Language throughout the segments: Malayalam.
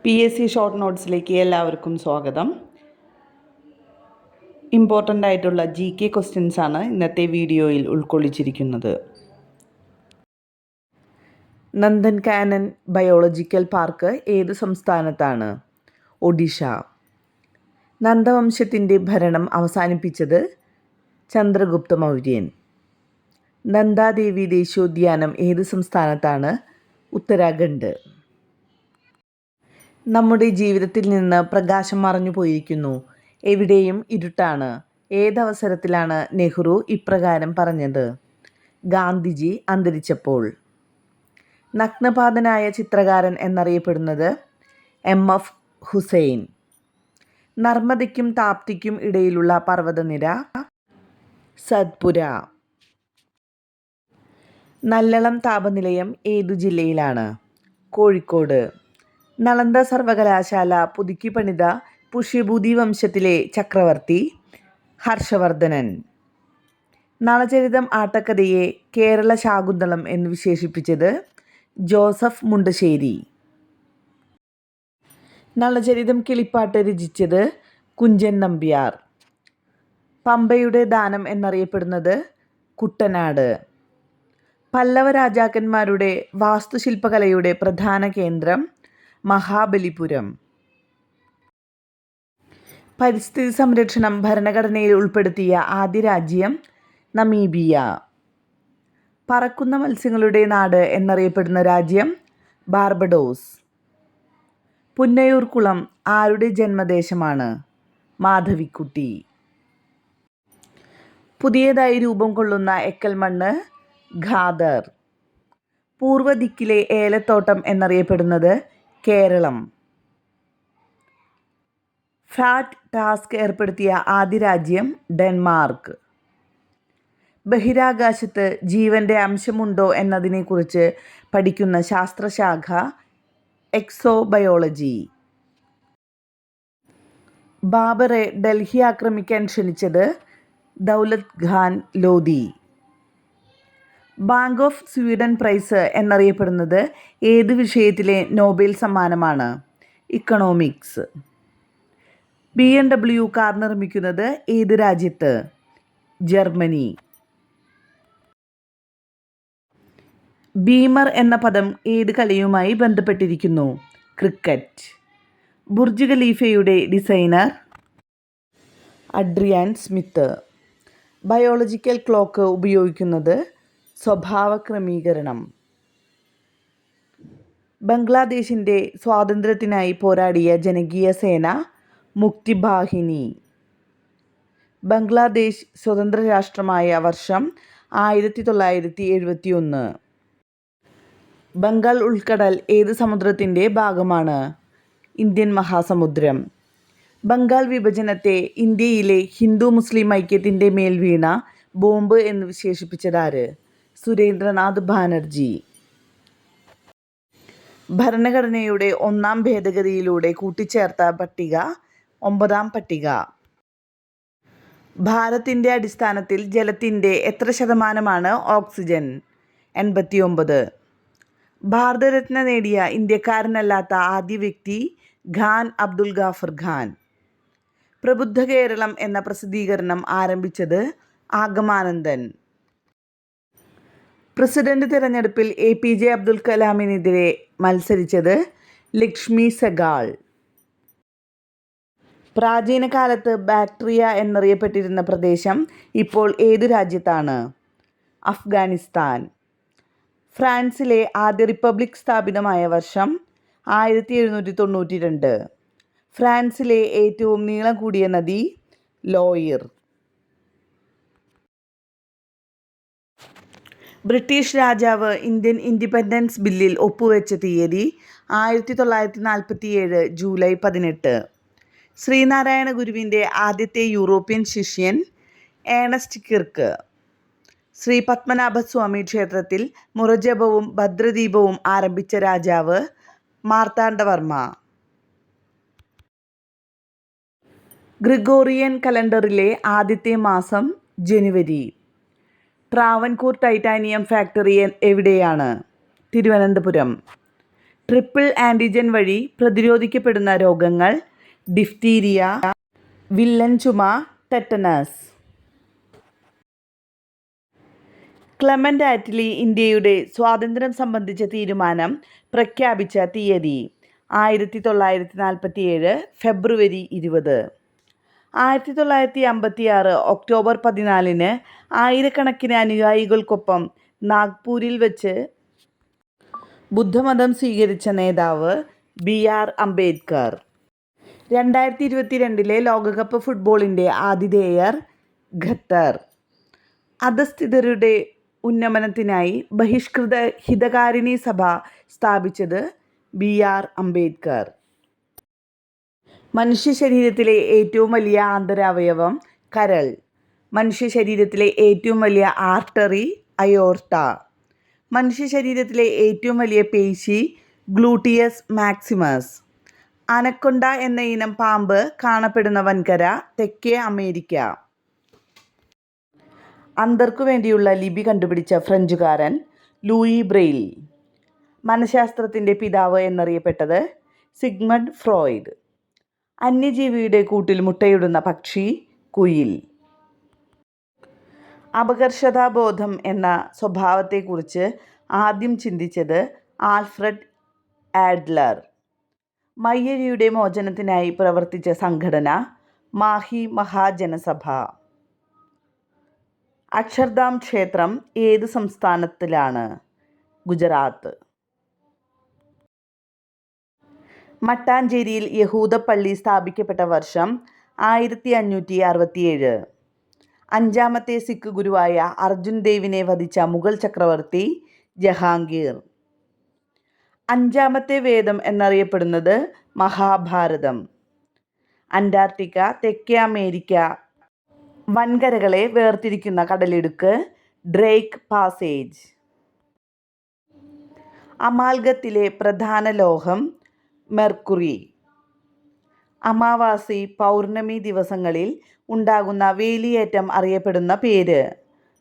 PSC ഷോർട്ട് നോട്ട്സിലേക്ക് എല്ലാവർക്കും സ്വാഗതം. ഇമ്പോർട്ടൻ്റ് ആയിട്ടുള്ള GK ക്വസ്റ്റ്യൻസ് ആണ് ഇന്നത്തെ വീഡിയോയിൽ ഉൾക്കൊള്ളിച്ചിരിക്കുന്നത്. നന്ദൻകാനൻ ബയോളജിക്കൽ പാർക്ക് ഏത് സംസ്ഥാനത്താണ്? ഒഡീഷ. നന്ദവംശത്തിൻ്റെ ഭരണം അവസാനിപ്പിച്ചത് ചന്ദ്രഗുപ്ത മൗര്യൻ. നന്ദാദേവി ദേശീയോദ്യാനം ഏത് സംസ്ഥാനത്താണ്? ഉത്തരാഖണ്ഡ്. നമ്മുടെ ജീവിതത്തിൽ നിന്ന് പ്രകാശം മറഞ്ഞു പോയിരിക്കുന്നു, എവിടെയും ഇരുട്ടാണ്. ഏതവസരത്തിലാണ് നെഹ്റു ഇപ്രകാരം പറഞ്ഞത്? ഗാന്ധിജി അന്തരിച്ചപ്പോൾ. നഗ്നപാതനായ ചിത്രകാരൻ എന്നറിയപ്പെടുന്നത് MF ഹുസൈൻ. നർമ്മദയ്ക്കും താപ്തിക്കും ഇടയിലുള്ള പർവ്വതനിര സത്പുര. നല്ലളം താപനിലയം ഏതു ജില്ലയിലാണ്? കോഴിക്കോട്. നളന്ദ സർവകലാശാല പുതുക്കി പണിത പുഷ്യഭൂതി വംശത്തിലെ ചക്രവർത്തി ഹർഷവർദ്ധനൻ. നളചരിതം ആട്ടക്കഥയെ കേരള ശാകുന്തളം എന്ന് വിശേഷിപ്പിച്ചത് ജോസഫ് മുണ്ടശ്ശേരി. നളചരിതം കിളിപ്പാട്ട് രചിച്ചത് കുഞ്ചൻ നമ്പ്യാർ. പമ്പയുടെ ദാനം എന്നറിയപ്പെടുന്നത് കുട്ടനാട്. പല്ലവ രാജാക്കന്മാരുടെ വാസ്തുശില്പകലയുടെ പ്രധാന കേന്ദ്രം മഹാബലിപുരം. പരിസ്ഥിതി സംരക്ഷണം ഭരണഘടനയിൽ ഉൾപ്പെടുത്തിയ ആദ്യ രാജ്യം നമീബിയ. പറക്കുന്ന മത്സ്യങ്ങളുടെ നാട് എന്നറിയപ്പെടുന്ന രാജ്യം ബാർബഡോസ്. പുന്നയൂർകുളം ആരുടെ ജന്മദേശമാണ്? മാധവിക്കുട്ടി. പുതിയതായി രൂപം കൊള്ളുന്ന എക്കൽമണ്ണ് ഖാദർ. പൂർവ്വ ദിക്കിലെ ഏലത്തോട്ടം എന്നറിയപ്പെടുന്നത് കേരളം. ഫാറ്റ് ടാസ്ക് ഏർപ്പെടുത്തിയ ആദ്യ രാജ്യം ഡെൻമാർക്ക്. ബഹിരാകാശത്ത് ജീവൻ്റെ അംശമുണ്ടോ എന്നതിനെക്കുറിച്ച് പഠിക്കുന്ന ശാസ്ത്രശാഖ എക്സോബയോളജി. ബാബറെ ഡൽഹി ആക്രമിക്കാൻ ക്ഷണിച്ചത് Daulat Khan Lodi. Bank of Sweden prize എന്നറിയപ്പെടുന്നത് ഏത് വിഷയത്തിലെ നോബൽ സമ്മാനമാണ്? ഇക്കണോമിക്സ്. BMW കാർ നിർമ്മിക്കുന്നത് ഏത് രാജ്യത്ത്? ജർമ്മനി. ബീമർ എന്ന പദം ഏത് കളിയുമായി ബന്ധപ്പെട്ടിരിക്കുന്നു? ക്രിക്കറ്റ്. ബുർജ് ഖലീഫയുടെ designer Adrian Smith. Biological clock ഉപയോഗിക്കുന്നത് സ്വഭാവ ക്രമീകരണം. ബംഗ്ലാദേശിൻ്റെ സ്വാതന്ത്ര്യത്തിനായി പോരാടിയ ജനകീയ സേന മുക്തി ബാഹിനി. ബംഗ്ലാദേശ് സ്വതന്ത്ര രാഷ്ട്രമായ വർഷം 1971. ബംഗാൾ ഉൾക്കടൽ ഏത് സമുദ്രത്തിൻ്റെ ഭാഗമാണ്? ഇന്ത്യൻ മഹാസമുദ്രം. ബംഗാൾ വിഭജനത്തെ ഇന്ത്യയിലെ ഹിന്ദു മുസ്ലിം ഐക്യത്തിൻ്റെ മേൽ വീണ ബോംബ് എന്ന് വിശേഷിപ്പിച്ചതാര്? സുരേന്ദ്രനാഥ് ബാനർജി. ഭരണഘടനയുടെ 1-ാം ഭേദഗതിയിലൂടെ കൂട്ടിച്ചേർത്ത പട്ടിക 9-ാം പട്ടിക. ഭാരത്തിൻ്റെ അടിസ്ഥാനത്തിൽ ജലത്തിൻ്റെ എത്ര ശതമാനമാണ് ഓക്സിജൻ? 89. ഭാരതരത്ന നേടിയ ഇന്ത്യക്കാരനല്ലാത്ത ആദ്യ വ്യക്തി ഖാൻ അബ്ദുൽ ഗാഫർ ഖാൻ. പ്രബുദ്ധ കേരളം എന്ന പ്രസിദ്ധീകരണം ആരംഭിച്ചത് ആഗമാനന്ദൻ. പ്രസിഡന്റ് തിരഞ്ഞെടുപ്പിൽ APJ അബ്ദുൽ കലാമിനെതിരെ മത്സരിച്ചത് ലക്ഷ്മി സെഗാൾ. പ്രാചീന കാലത്ത് ബാക്ട്രിയ എന്നറിയപ്പെട്ടിരുന്ന പ്രദേശം ഇപ്പോൾ ഏതു രാജ്യത്താണ്? അഫ്ഗാനിസ്ഥാൻ. ഫ്രാൻസിലെ ആദ്യ റിപ്പബ്ലിക് സ്ഥാപിതമായ വർഷം 1792. ഫ്രാൻസിലെ ഏറ്റവും നീളം കൂടിയ നദി ലോയിർ. ബ്രിട്ടീഷ് രാജാവ് ഇന്ത്യൻ ഇൻഡിപെൻഡൻസ് ബില്ലിൽ ഒപ്പുവെച്ച തീയതി 1947 ജൂലൈ 18. ശ്രീനാരായണ ഗുരുവിൻ്റെ ആദ്യത്തെ യൂറോപ്യൻ ശിഷ്യൻ ഏണസ്റ്റ് കിർക്ക്. ശ്രീ പത്മനാഭസ്വാമി ക്ഷേത്രത്തിൽ മുറജപവും ഭദ്രദീപവും ആരംഭിച്ച രാജാവ് മാർത്താണ്ഡവർമ്മ. ഗ്രിഗോറിയൻ കലണ്ടറിലെ ആദ്യത്തെ മാസം ജനുവരി. ട്രാവൻകൂർ ടൈറ്റാനിയം ഫാക്ടറി എവിടെയാണ്? തിരുവനന്തപുരം. ട്രിപ്പിൾ ആൻറ്റിജൻ വഴി പ്രതിരോധിക്കപ്പെടുന്ന രോഗങ്ങൾ: ഡിഫ്തീരിയ, വില്ലൻ ചുമ, ടെറ്റനസ്. ക്ലെമന്റ് ആറ്റ്ലി ഇന്ത്യയുടെ സ്വാതന്ത്ര്യം സംബന്ധിച്ച തീരുമാനം പ്രഖ്യാപിച്ച തീയതി: 1947 ഫെബ്രുവരി 20. 1956 ഒക്ടോബർ 14 ആയിരക്കണക്കിന് അനുയായികൾക്കൊപ്പം നാഗ്പൂരിൽ വച്ച് ബുദ്ധമതം സ്വീകരിച്ച നേതാവ് ബി.ആർ. അംബേദ്കർ. 2022 ലോകകപ്പ് ഫുട്ബോളിൻ്റെ ആതിഥേയർ ഖത്തർ. അധസ്ഥിതരുടെ ഉന്നമനത്തിനായി ബഹിഷ്കൃത ഹിതകാരിണി സഭ സ്ഥാപിച്ചത് ബി.ആർ. അംബേദ്കർ. മനുഷ്യ ശരീരത്തിലെ ഏറ്റവും വലിയ ആന്തരാവയവം കരൾ. മനുഷ്യ ശരീരത്തിലെ ഏറ്റവും വലിയ ആർട്ടറി അയോർട്ട. മനുഷ്യ ശരീരത്തിലെ ഏറ്റവും വലിയ പേശി ഗ്ലൂട്ടിയസ് മാക്സിമസ്. അനക്കൊണ്ട എന്ന ഇനം പാമ്പ് കാണപ്പെടുന്ന വൻകര തെക്കേ അമേരിക്ക. അന്ധർക്കു വേണ്ടിയുള്ള ലിപി കണ്ടുപിടിച്ച ഫ്രഞ്ചുകാരൻ ലൂയി ബ്രെയിൽ. മനഃശാസ്ത്രത്തിൻ്റെ പിതാവ് എന്നറിയപ്പെട്ടത് സിഗ്മണ്ട് ഫ്രോയിഡ്. അന്യജീവിയുടെ കൂട്ടിൽ മുട്ടയിടുന്ന പക്ഷി കുയിൽ. അപകർഷതാബോധം എന്ന സ്വഭാവത്തെക്കുറിച്ച് ആദ്യം ചിന്തിച്ചത് ആൽഫ്രഡ് ആഡ്ലർ. മയ്യഴിയുടെ മോചനത്തിനായി പ്രവർത്തിച്ച സംഘടന മാഹി മഹാജനസഭ. അക്ഷർധാം ക്ഷേത്രം ഏത് സംസ്ഥാനത്തിലാണ്? ഗുജറാത്ത്. മട്ടാഞ്ചേരിയിൽ യഹൂദ പള്ളി സ്ഥാപിക്കപ്പെട്ട വർഷം 1567. അഞ്ചാമത്തെ സിഖ് ഗുരുവായ അർജുൻ ദേവിനെ വധിച്ച മുഗൾ ചക്രവർത്തി ജഹാംഗീർ. അഞ്ചാമത്തെ വേദം എന്നറിയപ്പെടുന്നത് മഹാഭാരതം. അന്റാർട്ടിക്ക, തെക്കേ അമേരിക്ക വൻകരകളെ വേർതിരിക്കുന്ന കടലിടുക്ക് ഡ്രേക്ക് പാസേജ്. അമാൽഗത്തിലെ പ്രധാന ലോഹം മെർക്കുറി. അമാവാസി, പൗർണമി ദിവസങ്ങളിൽ ഉണ്ടാകുന്ന വേലിയേറ്റം അറിയപ്പെടുന്ന പേര്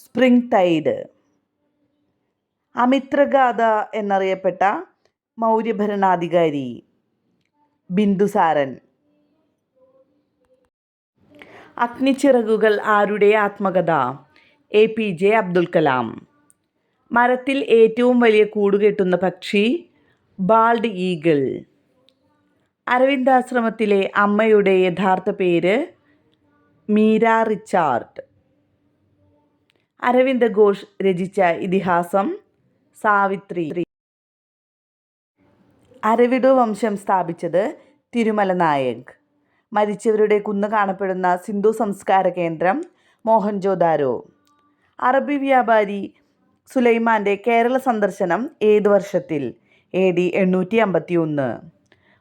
സ്പ്രിംഗ് ടൈഡ്. അമിത്രഗാഥ എന്നറിയപ്പെട്ട മൗര്യഭരണാധികാരി ബിന്ദുസാരൻ. അഗ്നിച്ചിറകുകൾ ആരുടെ ആത്മകഥ? എ.പി.ജെ. അബ്ദുൽ കലാം. മരത്തിൽ ഏറ്റവും വലിയ കൂടുകെട്ടുന്ന പക്ഷി ബാൾഡ് ഈഗിൾ. അരവിന്ദാശ്രമത്തിലെ അമ്മയുടെ യഥാർത്ഥ പേര് മീര റിച്ചാർഡ്. അരവിന്ദ ഘോഷ് രചിച്ച ഇതിഹാസം സാവിത്രി. അരവിഡു വംശം സ്ഥാപിച്ചത് തിരുമല നായക്. മരിച്ചവരുടെ കുന്ന് കാണപ്പെടുന്ന സിന്ധു സംസ്കാര കേന്ദ്രം മോഹൻജോദാരോ. അറബി വ്യാപാരി സുലൈമാൻ്റെ കേരള സന്ദർശനം ഏത് വർഷത്തിൽ? AD 851.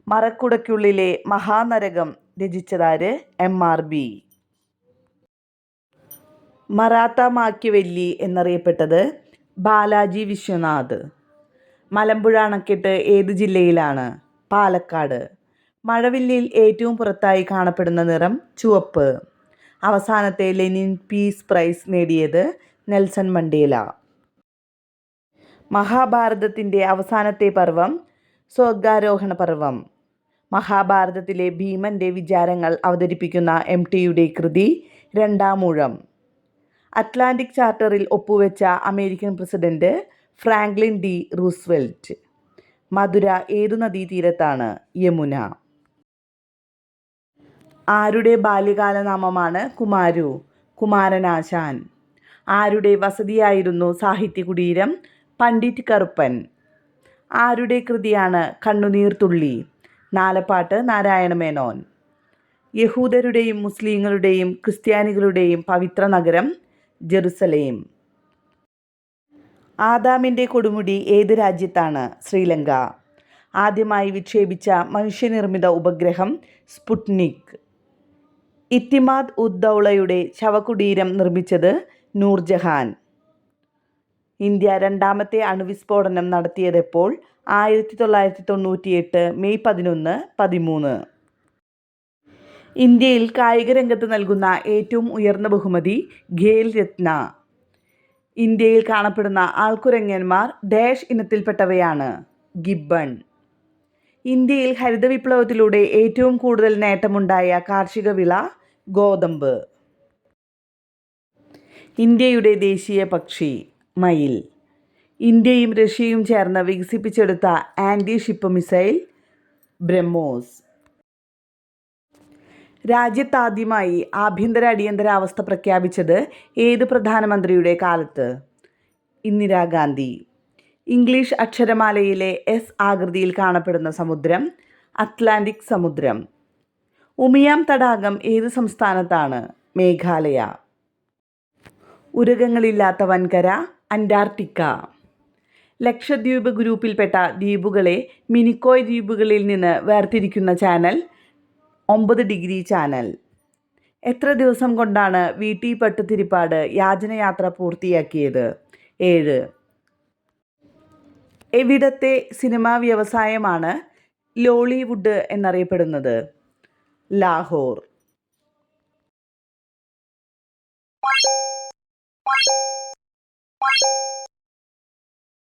മറക്കുടയ്ക്കുള്ളിലെ മഹാനരകം രചിച്ചതാര്? MRB. മറാത്ത മാക്യവെല്ലി എന്നറിയപ്പെട്ടത് ബാലാജി വിശ്വനാഥ്. മലമ്പുഴ അണക്കെട്ട് ഏത് ജില്ലയിലാണ്? പാലക്കാട്. മഴവില്ലിൽ ഏറ്റവും പുറത്തായി കാണപ്പെടുന്ന നിറം ചുവപ്പ്. അവസാനത്തെ ലെനിൻ പീസ് പ്രൈസ് നേടിയത് നെൽസൺ മണ്ടേല. മഹാഭാരതത്തിൻ്റെ അവസാനത്തെ പർവം സ്വർഗാരോഹണ പർവം. മഹാഭാരതത്തിലെ ഭീമൻ്റെ വിചാരങ്ങൾ അവതരിപ്പിക്കുന്ന MTയുടെ കൃതി രണ്ടാമൂഴം. അറ്റ്ലാന്റിക് ചാർട്ടറിൽ ഒപ്പുവെച്ച American president Franklin D Roosevelt. Mathura ഏതു നദീതീരത്താണ്? യമുന. ആരുടെ ബാല്യകാല നാമമാണ് കുമാരു? കുമാരനാശാൻ. ആരുടെ വസതിയായിരുന്നു സാഹിത്യകുടീരം? പണ്ഡിറ്റ് കറുപ്പൻ. ആരുടെ കൃതിയാണ് കണ്ണുനീർ തുള്ളി? നാലപ്പാട്ട് നാരായണമേനോൻ. യഹൂദരുടെയും മുസ്ലിങ്ങളുടെയും ക്രിസ്ത്യാനികളുടെയും പവിത്ര നഗരം ജെറുസലേം. ആദാമിൻ്റെ കൊടുമുടി ഏത് രാജ്യത്താണ്? ശ്രീലങ്ക. ആദ്യമായി വിക്ഷേപിച്ച മനുഷ്യനിർമ്മിത ഉപഗ്രഹം സ്പുട്നിക്. ഇത്തിമാദ് ഉദ് ദൗളയുടെ ശവകുടീരം നിർമ്മിച്ചത് നൂർജഹാൻ. ഇന്ത്യ രണ്ടാമത്തെ അണുവിസ്ഫോടനം നടത്തിയതെപ്പോൾ? 1998 മെയ് 11, 13. ഇന്ത്യയിൽ കായിക രംഗത്ത് നൽകുന്ന ഏറ്റവും ഉയർന്ന ബഹുമതി ഖേൽ രത്ന. ഇന്ത്യയിൽ കാണപ്പെടുന്ന ആൾക്കുരങ്ങന്മാർ ഡാഷ് ഇനത്തിൽപ്പെട്ടവയാണ്? ഗിബ്ബൺ. ഇന്ത്യയിൽ ഹരിത വിപ്ലവത്തിലൂടെ ഏറ്റവും കൂടുതൽ നേട്ടമുണ്ടായ കാർഷിക വിള ഗോതമ്പ്. ഇന്ത്യയുടെ ദേശീയ പക്ഷി മയിൽ. ഇന്ത്യയും റഷ്യയും ചേർന്ന് വികസിപ്പിച്ചെടുത്ത ആൻറ്റി ഷിപ്പ് മിസൈൽ ബ്രഹ്മോസ്. രാജ്യത്താദ്യമായി ആഭ്യന്തര അടിയന്തരാവസ്ഥ പ്രഖ്യാപിച്ചത് ഏത് പ്രധാനമന്ത്രിയുടെ കാലത്ത്? ഇന്ദിരാഗാന്ധി. ഇംഗ്ലീഷ് അക്ഷരമാലയിലെ എസ് ആകൃതിയിൽ കാണപ്പെടുന്ന സമുദ്രം അറ്റ്ലാന്റിക് സമുദ്രം. ഉമിയാം തടാകം ഏത് സംസ്ഥാനത്താണ്? മേഘാലയ. ഉരഗങ്ങളില്ലാത്ത വൻകര അന്റാർട്ടിക്ക. ലക്ഷദ്വീപ് ഗ്രൂപ്പിൽപ്പെട്ട ദ്വീപുകളെ മിനിക്കോയ് ദ്വീപുകളിൽ നിന്ന് വേർതിരിക്കുന്ന ചാനൽ 9° ചാനൽ. എത്ര ദിവസം കൊണ്ടാണ് വി.ടി. ഭട്ടതിരിപ്പാട് യാചനയാത്ര പൂർത്തിയാക്കിയത്? 7. എവിടത്തെ സിനിമാ വ്യവസായമാണ് ലോളിവുഡ് എന്നറിയപ്പെടുന്നത്? ലാഹോർ.